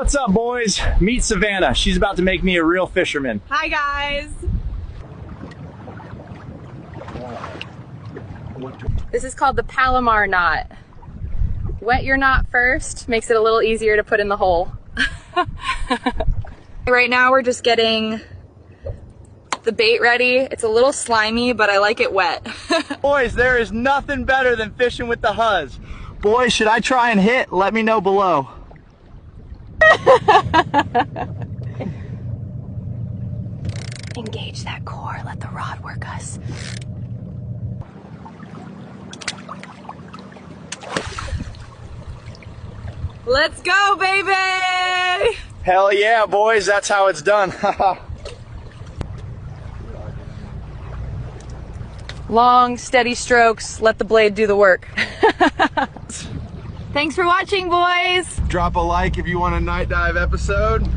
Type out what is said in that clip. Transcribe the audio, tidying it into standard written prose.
What's up, boys? Meet Savannah. She's about to make me a real fisherman. Hi, guys. This is called the Palomar knot. Wet your knot first, makes it a little easier to put in the hole. Right now we're just getting the bait ready. It's a little slimy, but I like it wet. Boys, there is nothing better than fishing with the Huzz. Boys, should I try and hit? Let me know below. Engage that core, let the rod work us. Let's go, baby! Hell yeah, boys, that's how it's done. Long, steady strokes, let the blade do the work. Thanks for watching, boys! Drop a like if you want a night dive episode.